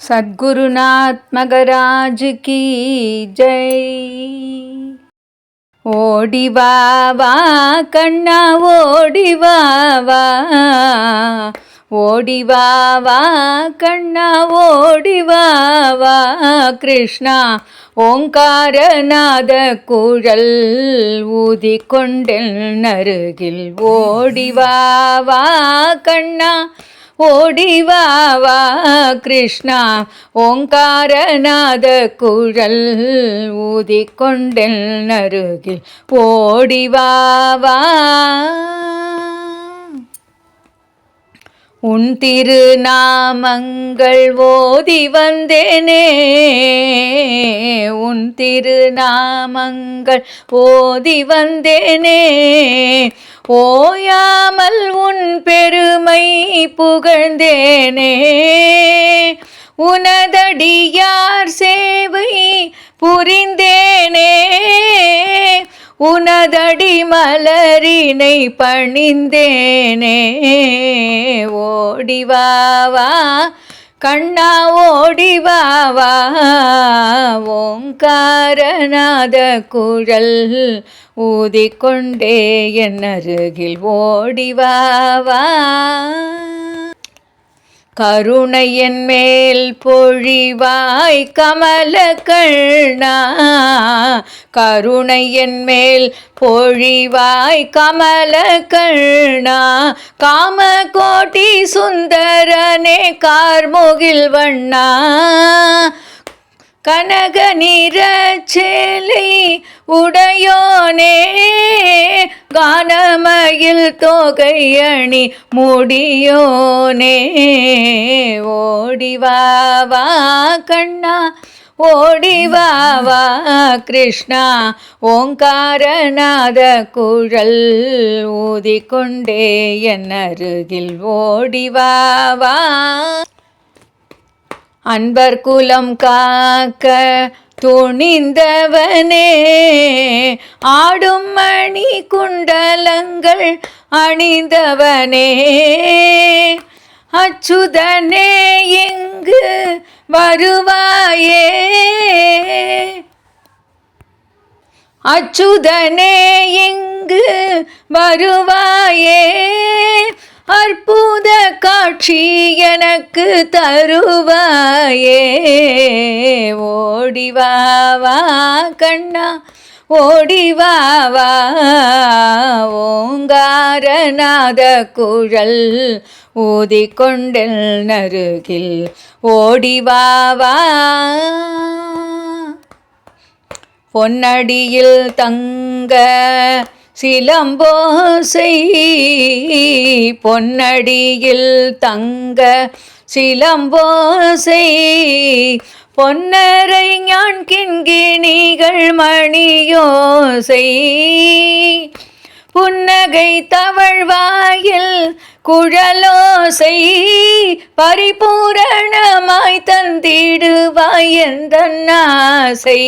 सद्गुरुनाथ मगराज की जय। ओडी वावा कण्णा ओडी वावा, ओडी वावा कण्णा ओडी वावा, कृष्णा ओंकारनाद कुழல் ஊதிக்கொண்டென்னருகில் ஓடி வாவா கண்ணா ஓடி வாவா கிருஷ்ணா ஓங்காரநாத குழல் ஊதிக்கொண்டென்னருகில் ஓடி வாவா. உன் திருநாமங்கள் ஓதி வந்தேனே, உன் திருநாமங்கள் ஓதி வந்தேனே, ஓயாமல் உன் பெருமை புகழ்ந்தேனே, உனதடியார் சேவை புரிந்தேனே, உனதடி மலரினை பணிந்தேனே, ஓடி வாவா கண்ணா ஓடி வாவா, ஓங்காரநாத குழல் ஊதிக்கொண்டே என் அருகில் ஓடி வாவா. கருணை என் மேல் பொழிவாய் கமல கண்ணா, கருணை என் மேல் பொழிவாய் கமல கண்ணா, காமகோட்டி சுந்தரனே கார்முகில் வண்ணா, கனக நிறச்சேலை உடையோனே, கானமயில் தோகையணி முடியோனே, ஓடி வாவா கண்ணா ஓடி வாவா கிருஷ்ணா ஓங்காரநாத குழல் ஊதிக்கொண்டே என் அருகில் ஓடி வாவா. அன்பர் குலம் காக்க துணிந்தவனே, ஆடும் மணி குண்டலங்கள் அணிந்தவனே, அச்சுதனே எங்கு வருவாயே, அச்சுதனே எங்கு வருவாயே, அற்புத காட்சி எனக்கு தருவாயே, ஓடி வாவா கண்ணா ஓடி வாவா, ஓங்காரநாத குழல் ஊதிக்கொண்டென் அருகில் ஓடி வாவா. பொன்னடியில் தங்க சிலம்போசை, பொன்னடியில் தங்க சிலம்போசை, பொன்னரை ஞான் கிண்கிணிகள் மணியோசை, புன்னகை தவழ்வாயில் குழலோசை, பரிபூரணமாய் தந்திடுவாய் எந்தன் ஆசை,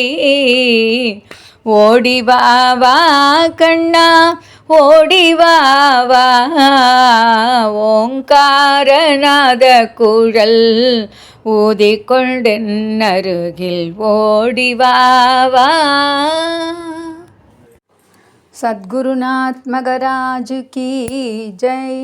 ஓடி வாவா கண்ணா ஓடி வாவா, ஓங்காரநாத குழல் ஊதிக்கொண்டென் அருகில் ஓடி வாவா. सद्गुरुनाथ मगराज की जय।